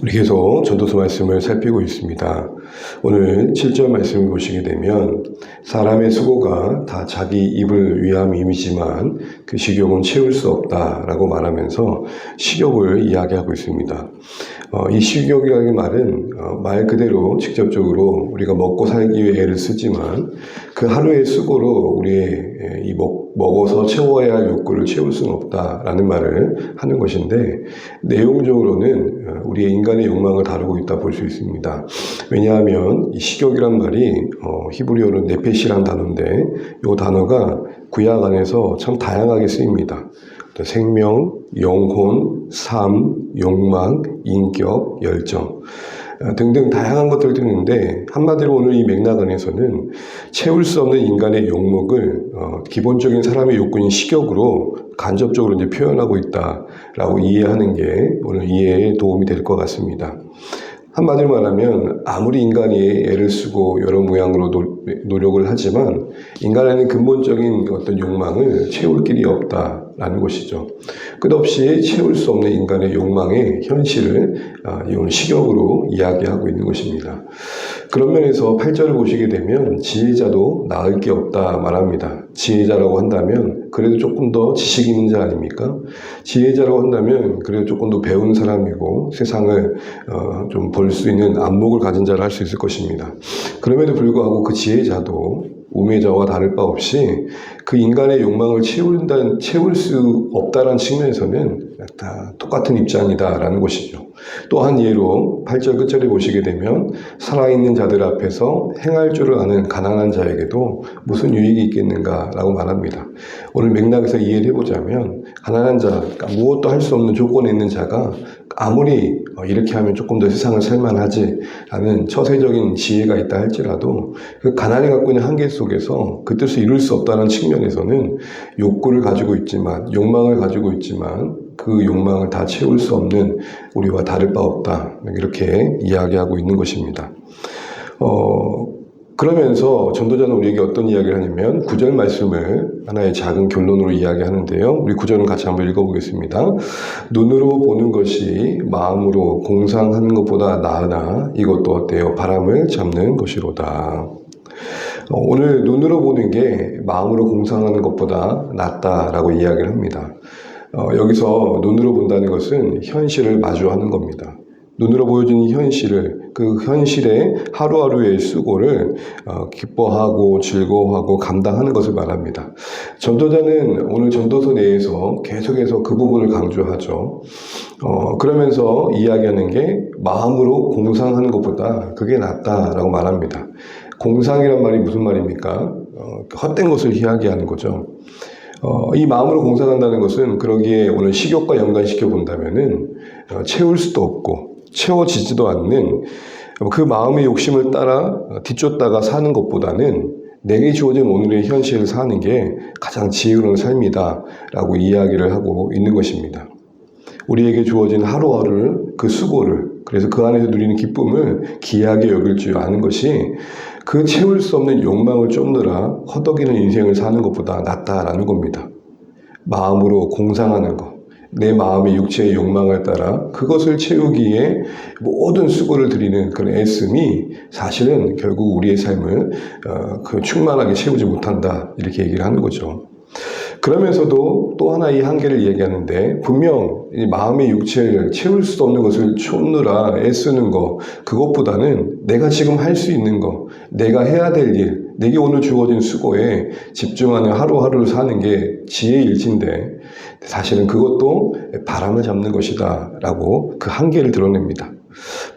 우리 계속 전도서 말씀을 살피고 있습니다. 오늘 7절 말씀을 보시게 되면 사람의 수고가 다 자기 입을 위함이지만 그 식욕은 채울 수 없다라고 말하면서 식욕을 이야기하고 있습니다. 이 식욕이라는 말은 말 그대로 직접적으로 우리가 먹고 살기 위해 애를 쓰지만 그 하루의 수고로 우리의 이 먹어서 채워야 할 욕구를 채울 수는 없다라는 말을 하는 것인데, 내용적으로는 우리의 인간의 욕망을 다루고 있다 볼 수 있습니다. 왜냐하면 이 식욕이란 말이 히브리어로 네페시란 단어인데, 이 단어가 구약 안에서 참 다양하게 쓰입니다. 생명, 영혼, 삶, 욕망, 인격, 열정 등등 다양한 것들을 듣는데, 한마디로 오늘 이 맥락 안에서는 채울 수 없는 인간의 욕망을 기본적인 사람의 욕구인 식욕으로 간접적으로 이제 표현하고 있다라고 이해하는 게 오늘 이해에 도움이 될 것 같습니다. 한마디로 말하면 아무리 인간이 애를 쓰고 여러 모양으로 노력을 하지만 인간에는 근본적인 어떤 욕망을 채울 길이 없다라는 것이죠. 끝없이 채울 수 없는 인간의 욕망의 현실을 이 식욕으로 이야기하고 있는 것입니다. 그런 면에서 8절을 보시게 되면 지혜자도 나을 게 없다 말합니다. 지혜자라고 한다면 그래도 조금 더 지식 있는 자 아닙니까? 지혜자라고 한다면 그래도 조금 더 배운 사람이고 세상을 좀 볼 수 있는 안목을 가진 자를 할 수 있을 것입니다. 그럼에도 불구하고 그 지혜자도 우매자와 다를 바 없이 그 인간의 욕망을 채울 수 없다는 측면에서는 다 똑같은 입장이다라는 것이죠. 또 한 예로 8절 끝절에 보시게 되면 살아있는 자들 앞에서 행할 줄을 아는 가난한 자에게도 무슨 유익이 있겠는가라고 말합니다. 오늘 맥락에서 이해를 해보자면 가난한 자, 그러니까 무엇도 할 수 없는 조건에 있는 자가 아무리 이렇게 하면 조금 더 세상을 살만하지 라는 처세적인 지혜가 있다 할지라도 그 가난이 갖고 있는 한계 속에서 그 뜻을 이룰 수 없다는 측면에서는 욕구를 가지고 있지만, 욕망을 가지고 있지만 그 욕망을 다 채울 수 없는 우리와 다를 바 없다, 이렇게 이야기하고 있는 것입니다. 그러면서 전도자는 우리에게 어떤 이야기를 하냐면 9절 말씀을 하나의 작은 결론으로 이야기하는데요. 우리 9절은 같이 한번 읽어보겠습니다. 눈으로 보는 것이 마음으로 공상하는 것보다 나으나 이것도 어때요? 바람을 잡는 것이로다. 오늘 눈으로 보는 게 마음으로 공상하는 것보다 낫다라고 이야기를 합니다. 여기서 눈으로 본다는 것은 현실을 마주하는 겁니다. 눈으로 보여지는 현실을, 그 현실의 하루하루의 수고를 기뻐하고 즐거워하고 감당하는 것을 말합니다. 전도자는 오늘 전도서 내에서 계속해서 그 부분을 강조하죠. 그러면서 이야기하는 게 마음으로 공상하는 것보다 그게 낫다라고 말합니다. 공상이란 말이 무슨 말입니까? 헛된 것을 이야기하는 거죠. 이 마음으로 공상한다는 것은 그러기에 오늘 식욕과 연관시켜 본다면은 채울 수도 없고 채워지지도 않는 그 마음의 욕심을 따라 뒤쫓다가 사는 것보다는 내게 주어진 오늘의 현실을 사는 게 가장 지혜로운 삶이다 라고 이야기를 하고 있는 것입니다. 우리에게 주어진 하루하루를, 그 수고를, 그래서 그 안에서 누리는 기쁨을 귀하게 여길 줄 아는 것이 그 채울 수 없는 욕망을 쫓느라 허덕이는 인생을 사는 것보다 낫다라는 겁니다. 마음으로 공상하는 것, 내 마음의 육체의 욕망을 따라 그것을 채우기에 모든 수고를 들이는 그런 애씀이 사실은 결국 우리의 삶을 충만하게 채우지 못한다, 이렇게 얘기를 하는 거죠. 그러면서도 또 하나 이 한계를 얘기하는데, 분명 이 마음의 육체를 채울 수 없는 것을 쫓느라 애쓰는 것, 그것보다는 내가 지금 할 수 있는 것, 내가 해야 될 일, 내게 오늘 주어진 수고에 집중하는 하루하루를 사는 게 지혜일진데, 사실은 그것도 바람을 잡는 것이다 라고 그 한계를 드러냅니다.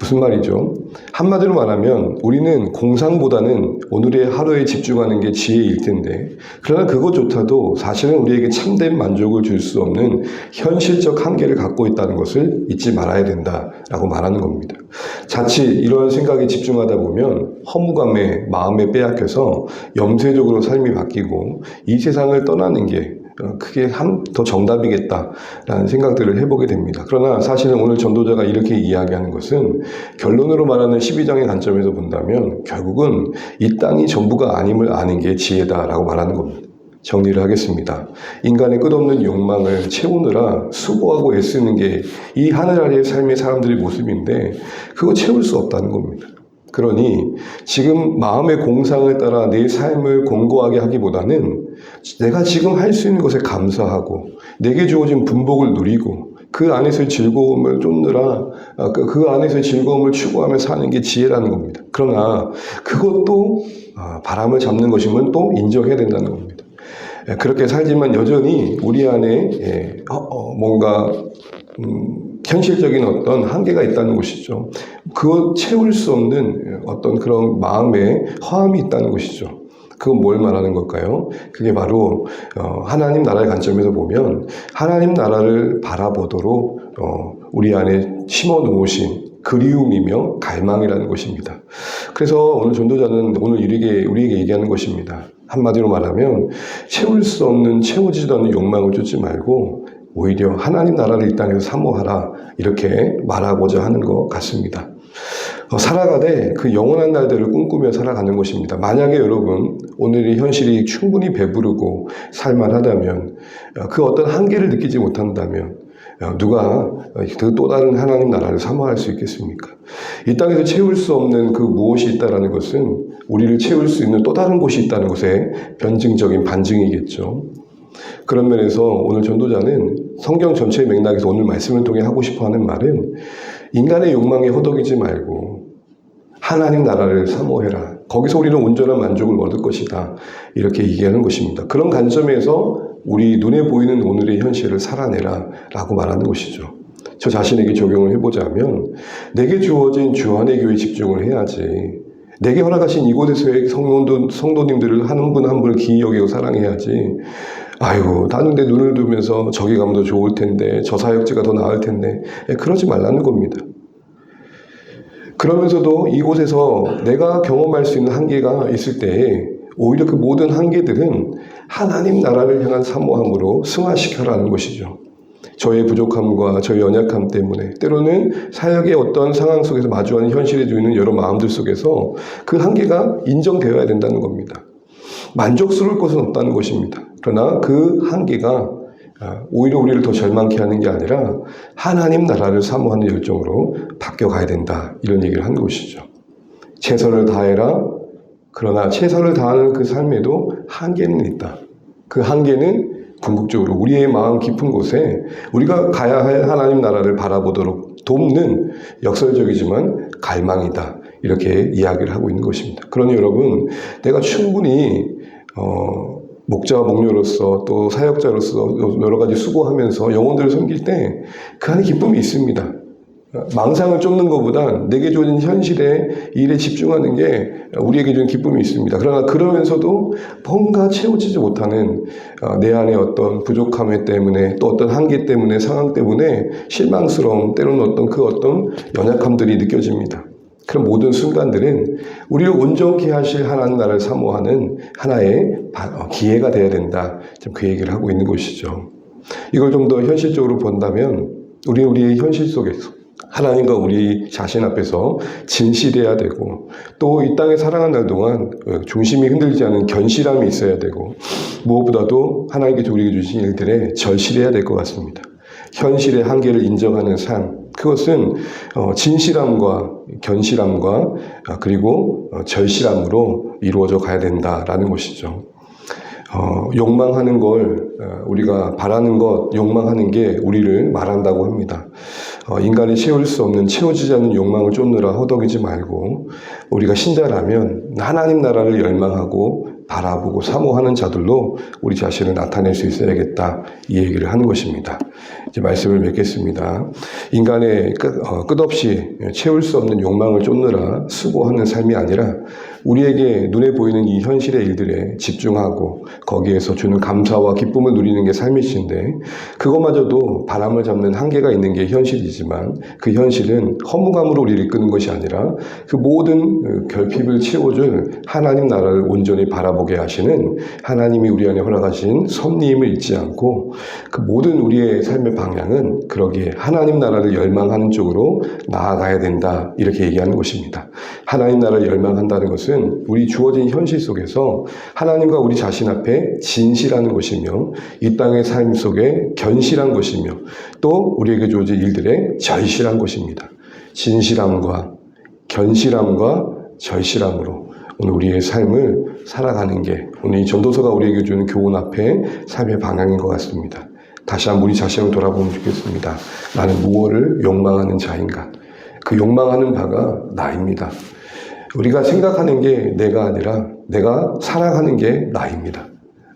무슨 말이죠? 한마디로 말하면 우리는 공상보다는 오늘의 하루에 집중하는 게 지혜일 텐데, 그러나 그것조차도 사실은 우리에게 참된 만족을 줄 수 없는 현실적 한계를 갖고 있다는 것을 잊지 말아야 된다라고 말하는 겁니다. 자칫 이런 생각에 집중하다 보면 허무감에 마음에 빼앗겨서 염세적으로 삶이 바뀌고 이 세상을 떠나는 게 그게 더 정답이겠다라는 생각들을 해보게 됩니다. 그러나 사실은 오늘 전도자가 이렇게 이야기하는 것은 결론으로 말하는 12장의 관점에서 본다면 결국은 이 땅이 전부가 아님을 아는 게 지혜다라고 말하는 겁니다. 정리를 하겠습니다. 인간의 끝없는 욕망을 채우느라 수고하고 애쓰는 게 이 하늘 아래의 삶의 사람들의 모습인데 그거 채울 수 없다는 겁니다. 그러니 지금 마음의 공상을 따라 내 삶을 공고하게 하기보다는 내가 지금 할 수 있는 것에 감사하고 내게 주어진 분복을 누리고 그 안에서의 즐거움을 쫓느라 그 안에서의 즐거움을 추구하며 사는 게 지혜라는 겁니다. 그러나 그것도 바람을 잡는 것이면 또 인정해야 된다는 겁니다. 그렇게 살지만 여전히 우리 안에 뭔가 현실적인 어떤 한계가 있다는 것이죠. 그거 채울 수 없는 어떤 그런 마음의 허함이 있다는 것이죠. 그건 뭘 말하는 걸까요? 그게 바로 하나님 나라의 관점에서 보면 하나님 나라를 바라보도록 우리 안에 심어 놓으신 그리움이며 갈망이라는 것입니다. 그래서 오늘 전도자는 오늘 우리에게 얘기하는 것입니다. 한마디로 말하면 채울 수 없는 채워지지도 않는 욕망을 쫓지 말고 오히려 하나님 나라를 이 땅에서 사모하라 이렇게 말하고자 하는 것 같습니다. 살아가되 그 영원한 날들을 꿈꾸며 살아가는 것입니다. 만약에 여러분 오늘의 현실이 충분히 배부르고 살만하다면 그 어떤 한계를 느끼지 못한다면 누가 그 또 다른 하나님 나라를 사모할 수 있겠습니까? 이 땅에서 채울 수 없는 그 무엇이 있다는 것은 우리를 채울 수 있는 또 다른 곳이 있다는 것의 변증적인 반증이겠죠. 그런 면에서 오늘 전도자는 성경 전체의 맥락에서 오늘 말씀을 통해 하고 싶어하는 말은 인간의 욕망에 허덕이지 말고 하나님 나라를 사모해라. 거기서 우리는 온전한 만족을 얻을 것이다. 이렇게 얘기하는 것입니다. 그런 관점에서 우리 눈에 보이는 오늘의 현실을 살아내라 라고 말하는 것이죠. 저 자신에게 적용을 해보자면 내게 주어진 주안의 교회에 집중을 해야지. 내게 허락하신 이곳에서의 성도님들을 한 분 한 분을 기이 여기고 사랑해야지. 아이고 나는 내 눈을 두면서 저기 가면 더 좋을 텐데 저 사역지가 더 나을 텐데 그러지 말라는 겁니다. 그러면서도 이곳에서 내가 경험할 수 있는 한계가 있을 때에 오히려 그 모든 한계들은 하나님 나라를 향한 사모함으로 승화시켜라는 것이죠. 저의 부족함과 저의 연약함 때문에 때로는 사역의 어떤 상황 속에서 마주하는 현실에 주는 여러 마음들 속에서 그 한계가 인정되어야 된다는 겁니다. 만족스러울 것은 없다는 것입니다. 그러나 그 한계가 오히려 우리를 더 절망케 하는 게 아니라 하나님 나라를 사모하는 열정으로 바뀌어가야 된다. 이런 얘기를 한 것이죠. 최선을 다해라. 그러나 최선을 다하는 그 삶에도 한계는 있다. 그 한계는 궁극적으로 우리의 마음 깊은 곳에 우리가 가야 할 하나님 나라를 바라보도록 돕는 역설적이지만 갈망이다. 이렇게 이야기를 하고 있는 것입니다. 그러니 여러분, 내가 충분히 목자와 목녀로서 또 사역자로서 여러 가지 수고하면서 영혼들을 섬길 때 그 안에 기쁨이 있습니다. 망상을 쫓는 것보다 내게 주어진 현실의 일에 집중하는 게 우리에게 주는 기쁨이 있습니다. 그러나 그러면서도 뭔가 채워지지 못하는 내 안의 어떤 부족함 때문에 또 어떤 한계 때문에 상황 때문에 실망스러움 때로는 어떤 연약함들이 느껴집니다. 그런 모든 순간들은 우리를 온전케 하실 하나님 나라를 사모하는 하나의 기회가 되어야 된다. 그 얘기를 하고 있는 것이죠. 이걸 좀 더 현실적으로 본다면 우리의 현실 속에서 하나님과 우리 자신 앞에서 진실해야 되고 또 이 땅에 살아가는 날 동안 중심이 흔들리지 않은 견실함이 있어야 되고 무엇보다도 하나님께서 우리에게 주신 일들에 절실해야 될 것 같습니다. 현실의 한계를 인정하는 삶, 그것은 진실함과 견실함과 그리고 절실함으로 이루어져 가야 된다라는 것이죠. 욕망하는 걸 우리가 바라는 것, 욕망하는 게 우리를 말한다고 합니다. 인간이 채울 수 없는 채워지지 않는 욕망을 쫓느라 허덕이지 말고 우리가 신자라면 하나님 나라를 열망하고 바라보고 사모하는 자들로 우리 자신을 나타낼 수 있어야겠다 이 얘기를 하는 것입니다. 이제 말씀을 맺겠습니다. 인간의 끝없이 채울 수 없는 욕망을 쫓느라 수고하는 삶이 아니라 우리에게 눈에 보이는 이 현실의 일들에 집중하고 거기에서 주는 감사와 기쁨을 누리는 게 삶이신데 그것마저도 바람을 잡는 한계가 있는 게 현실이지만 그 현실은 허무감으로 우리를 이끄는 것이 아니라 그 모든 결핍을 채워줄 하나님 나라를 온전히 바라보게 하시는 하나님이 우리 안에 허락하신 섭리임을 잊지 않고 그 모든 우리의 삶의 방향은 그러기에 하나님 나라를 열망하는 쪽으로 나아가야 된다 이렇게 얘기하는 것입니다. 하나님 나라를 열망한다는 것은 것은 우리 주어진 현실 속에서 하나님과 우리 자신 앞에 진실한 것이며 이 땅의 삶 속에 견실한 것이며 또 우리에게 주어진 일들에 절실한 것입니다. 진실함과 견실함과 절실함으로 오늘 우리의 삶을 살아가는 게 오늘 이 전도서가 우리에게 주는 교훈 앞에 삶의 방향인 것 같습니다. 다시 한번 우리 자신을 돌아보면 좋겠습니다. 나는 무엇을 욕망하는 자인가? 그 욕망하는 바가 나입니다. 우리가 생각하는 게 내가 아니라 내가 살아가는 게 나입니다.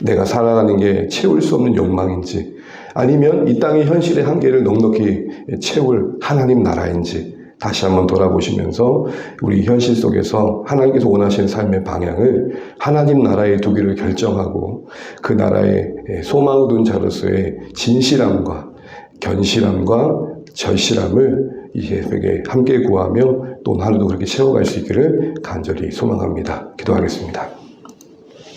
내가 살아가는 게 채울 수 없는 욕망인지 아니면 이 땅의 현실의 한계를 넉넉히 채울 하나님 나라인지 다시 한번 돌아보시면서 우리 현실 속에서 하나님께서 원하시는 삶의 방향을 하나님 나라에 두기를 결정하고 그 나라에 소망을 둔 자로서의 진실함과 견실함과 절실함을 이 새벽에 함께 구하며 또 하루도 그렇게 채워갈 수 있기를 간절히 소망합니다. 기도하겠습니다.